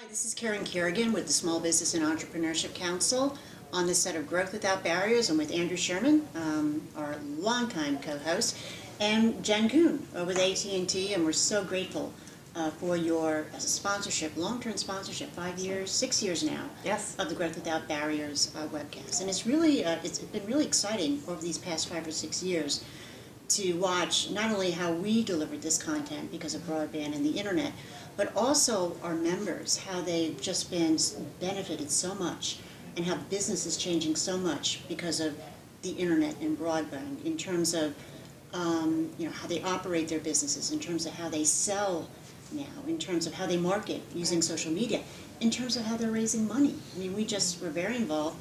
This is Karen Kerrigan with the Small Business and Entrepreneurship Council on the set of Growth Without Barriers. I'm with Andrew Sherman, our longtime co-host, and Jen Kuhn with AT&T, and we're so grateful for your sponsorship, long-term sponsorship, 5 years, 6 years now, yes, of the Growth Without Barriers webcast. And it's really, it's been really exciting over these past 5 or 6 years to watch not only how we delivered this content because of broadband and the internet, but also our members, how they've just been benefited so much, and how business is changing so much because of the internet and broadband, in terms of how they operate their businesses, in terms of how they sell now, in terms of how they market using social media, in terms of how they're raising money. I mean, we're very involved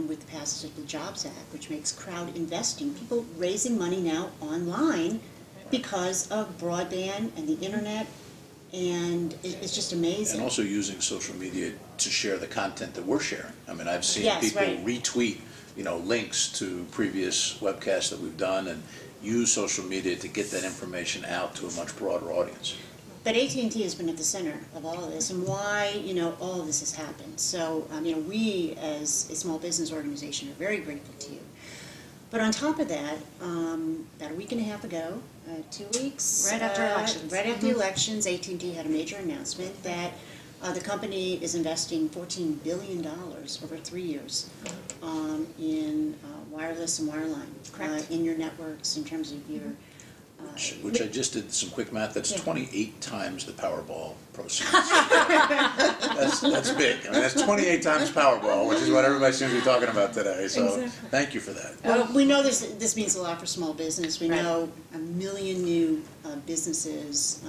with the passage of the Jobs Act, which makes crowd investing, people raising money now online because of broadband and the internet, and it's just amazing. And also using social media to share the content that we're sharing. I mean, I've seen people retweet, links to previous webcasts that we've done, and use social media to get that information out to a much broader audience. But AT&T has been at the center of all of this, and why all of this has happened. So we as a small business organization are very grateful to you. But on top of that, about a week and a half ago, 2 weeks, right after elections, the elections, AT&T had a major announcement that the company is investing $14 billion over 3 years in wireless and wireline in your networks, in terms of your which I just did some quick math. That's 28 times the Powerball proceeds. that's big. I mean, that's 28 times Powerball, which is what everybody seems to be talking about today. So thank you for that. Well, we know this means a lot for small business. We know 1 million new businesses,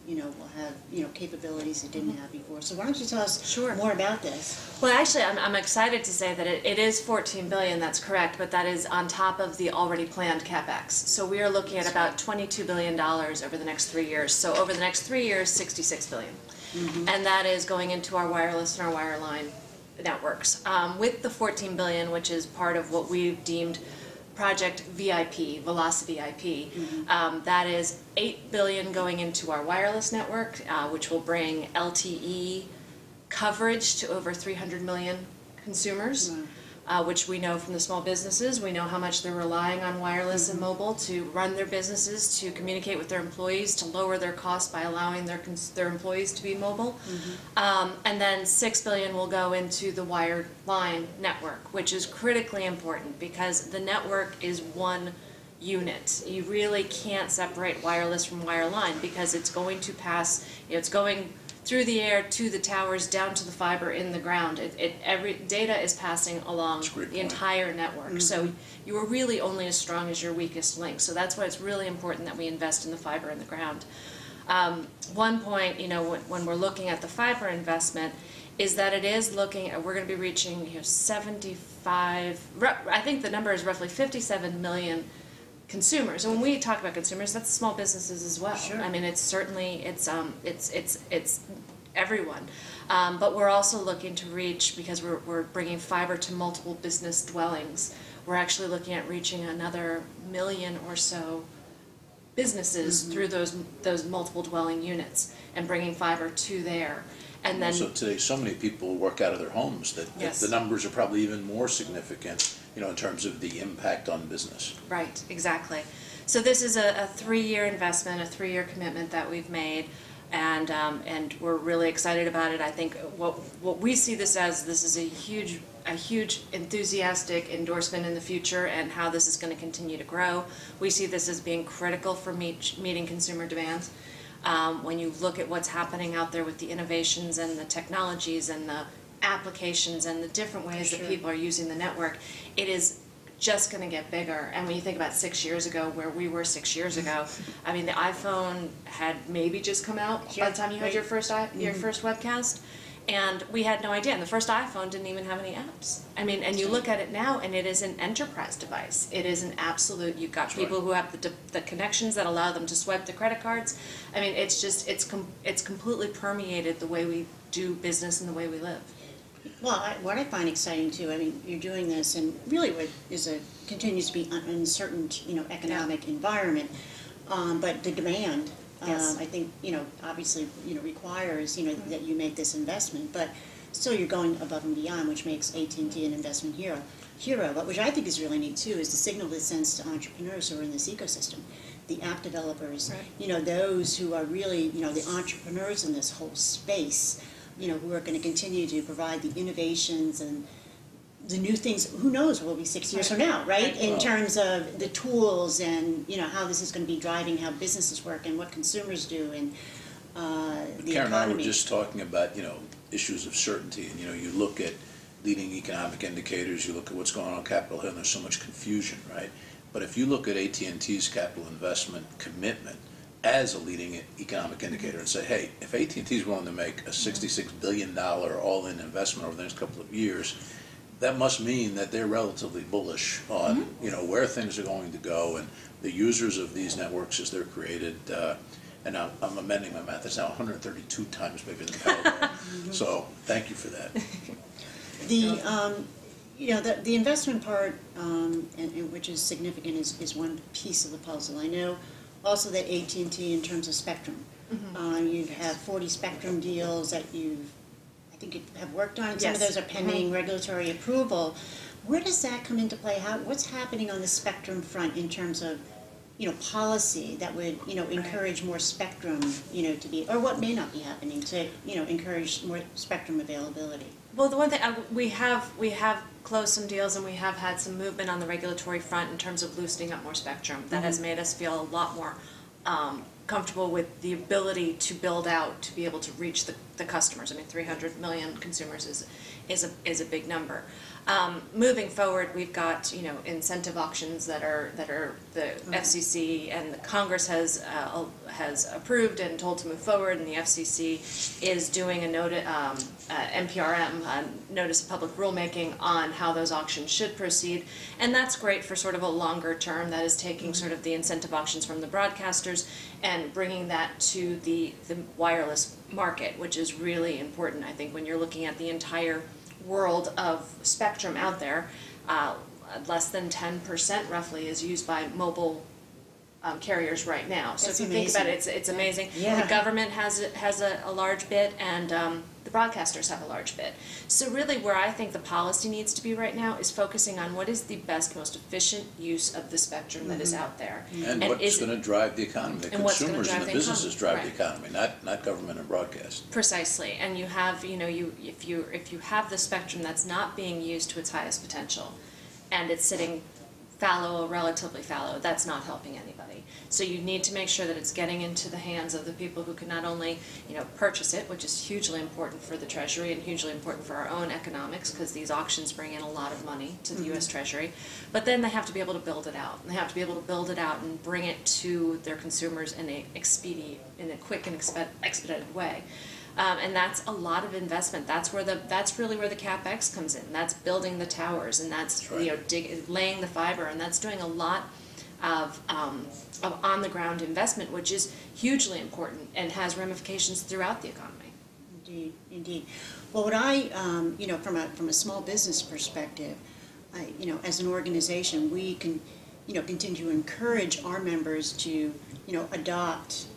will have capabilities it didn't have before. So why don't you tell us more about this? Well, actually, I'm excited to say that it is $14 billion. That's correct, but that is on top of the already planned capex. So we are looking at about $22 billion over the next 3 years. So over the next 3 years, $66 billion, and that is going into our wireless and our wireline networks. With the $14 billion, which is part of what we've deemed Project VIP, Velocity IP, that is $8 billion going into our wireless network, which will bring LTE coverage to over 300 million consumers, which we know from the small businesses. We know how much they're relying on wireless and mobile to run their businesses, to communicate with their employees, to lower their costs by allowing their employees to be mobile. And then $6 billion will go into the wired line network, which is critically important because the network is one unit. You really can't separate wireless from wireline because it's going to pass, it's going through the air to the towers, down to the fiber in the ground. Every data is passing along the entire network. So you are really only as strong as your weakest link. So that's why it's really important that we invest in the fiber in the ground. One point, when we're looking at the fiber investment, is that it is looking at, we're going to be reaching 75, I think the number is roughly 57 million consumers. And when we talk about consumers, that's small businesses as well. I mean, it's certainly, it's everyone. But we're also looking to reach, because we're bringing fiber to multiple business dwellings, we're actually looking at reaching another million or so businesses through those multiple dwelling units and bringing fiber to there. And then also today, so many people work out of their homes that the numbers are probably even more significant, in terms of the impact on business. Right, exactly. So this is a 3-year investment, a 3-year commitment that we've made, and we're really excited about it. I think what we see this as, this is a huge enthusiastic endorsement in the future, and how this is going to continue to grow. We see this as being critical for meeting consumer demands. When you look at what's happening out there with the innovations and the technologies and the applications and the different ways that people are using the network, it is just going to get bigger. And when you think about 6 years ago, where we were 6 years ago, I mean, the iPhone had maybe just come out by the time you had your first webcast, and we had no idea. And the first iPhone didn't even have any apps. I mean, and you look at it now, and it is an enterprise device. It is an absolute. You've got people who have the connections that allow them to swipe the credit cards. I mean, it's just it's completely permeated the way we do business and the way we live. Well, what I find exciting too, I mean, you're doing this, and really what continues to be an uncertain, economic environment, but the demand Yes. I think, obviously, requires, that you make this investment, but still you're going above and beyond, which makes AT&T an investment hero. But which I think is really neat too, is the signal it sends to entrepreneurs who are in this ecosystem, the app developers, Right. Those who are really, the entrepreneurs in this whole space, who are going to continue to provide the innovations and the new things. Who knows what will be 6 years from now, right? In terms of the tools and, how this is going to be driving how businesses work and what consumers do and the Karen and I were economy. just talking about, issues of certainty, and, you look at leading economic indicators, you look at what's going on Capitol Hill, and there's so much confusion, right? But if you look at AT&T's capital investment commitment as a leading economic indicator and say, hey, if AT&T is willing to make a $66 billion all-in investment over the next couple of years, that must mean that they're relatively bullish on, where things are going to go and the users of these networks as they're created. And I'm amending my math, it's now 132 times bigger than Powerball. So thank you for that. The investment part, and which is significant, is one piece of the puzzle. I know also that AT&T, in terms of spectrum, you have 40 spectrum deals that I think you have worked on. Some of those are pending regulatory approval. Where does that come into play? What's happening on the spectrum front in terms of policy that would, encourage more spectrum, to be, or what may not be happening to, encourage more spectrum availability? Well, the one thing, we have closed some deals and we have had some movement on the regulatory front in terms of loosening up more spectrum. That has made us feel a lot more comfortable with the ability to build out, to be able to reach the customers. I mean, 300 million consumers is a big number. Moving forward, we've got incentive auctions that are the FCC and the Congress has approved and told to move forward, and the FCC is doing a NPRM, notice of public rulemaking, on how those auctions should proceed, and that's great for sort of a longer term. That is taking sort of the incentive auctions from the broadcasters and bringing that to the wireless market, which is really important. I think when you're looking at the entire world of spectrum out there, less than 10% roughly is used by mobile carriers right now. So That's if you think about amazing. it, it's amazing. Yeah. The government has a large bit, and the broadcasters have a large bit. So really where I think the policy needs to be right now is focusing on what is the best, most efficient use of the spectrum that is out there. And what's going to drive the economy. The consumers and the businesses drive the economy, not government and broadcast. Precisely, and you have, if you have the spectrum that's not being used to its highest potential, and it's sitting fallow or relatively fallow, that's not helping anybody. So you need to make sure that it's getting into the hands of the people who can not only, purchase it, which is hugely important for the Treasury and hugely important for our own economics, because these auctions bring in a lot of money to the U.S. Treasury, but then they have to be able to build it out. They have to be able to build it out and bring it to their consumers in a quick and expedited way. And that's a lot of investment. That's really where the CapEx comes in. That's building the towers, and that's laying the fiber, and that's doing a lot of on the ground investment, which is hugely important and has ramifications throughout the economy. Indeed. Well, what I from a small business perspective, as an organization, we can continue to encourage our members to adopt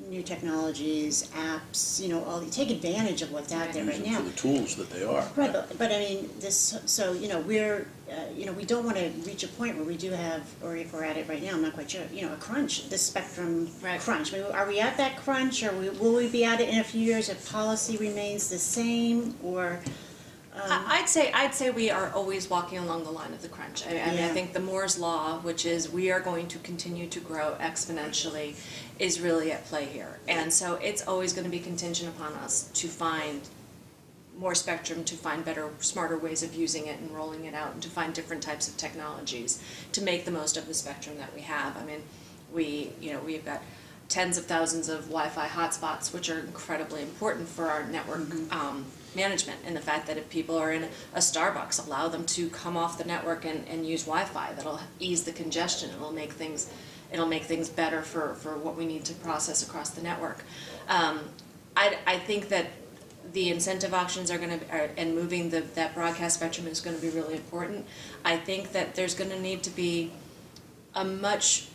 new technologies, apps, take advantage of what's out there right now. For the tools that they are. Right, but I mean, we're, we don't want to reach a point where we do have, or if we're at it right now, I'm not quite sure, a crunch, the spectrum crunch. I mean, are we at that crunch, or will we be at it in a few years if policy remains the same, or? I'd say we are always walking along the line of the crunch. I mean, I think the Moore's Law, which is we are going to continue to grow exponentially, is really at play here. And so it's always going to be contingent upon us to find more spectrum, to find better, smarter ways of using it and rolling it out, and to find different types of technologies to make the most of the spectrum that we have. I mean, we've got tens of thousands of Wi-Fi hotspots, which are incredibly important for our network management, and the fact that if people are in a Starbucks, allow them to come off the network and use Wi-Fi. That'll ease the congestion. It'll make things better for what we need to process across the network. I think that the incentive auctions are going to, and moving that broadcast spectrum is going to be really important. I think that there's going to need to be a much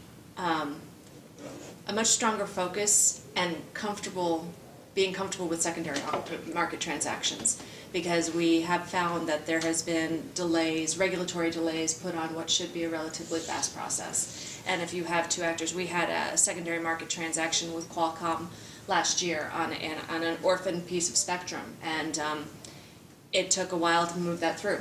a much stronger focus and being comfortable with secondary market transactions, because we have found that there has been delays, regulatory delays put on what should be a relatively fast process. And if you have two actors, we had a secondary market transaction with Qualcomm last year on an orphan piece of spectrum, and it took a while to move that through.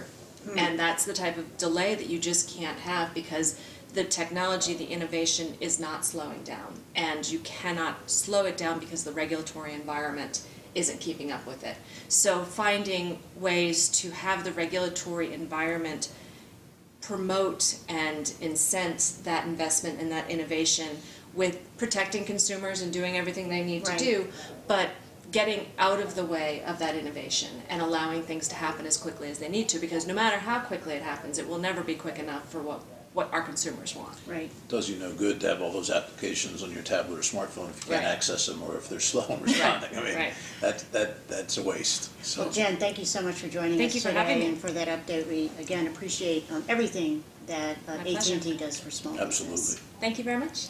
And that's the type of delay that you just can't have, because the technology, the innovation is not slowing down, and you cannot slow it down because the regulatory environment isn't keeping up with it. So finding ways to have the regulatory environment promote and incent that investment and that innovation with protecting consumers and doing everything they need to do, but getting out of the way of that innovation and allowing things to happen as quickly as they need to, because no matter how quickly it happens, it will never be quick enough for what our consumers want. Right. It does you no good to have all those applications on your tablet or smartphone if you can't access them, or if they're slow in responding. I mean, that's a waste. So. Well, Jen, thank you so much for joining us today and for that update. We, again, appreciate everything that AT&T does for small business. Absolutely. Thank you very much.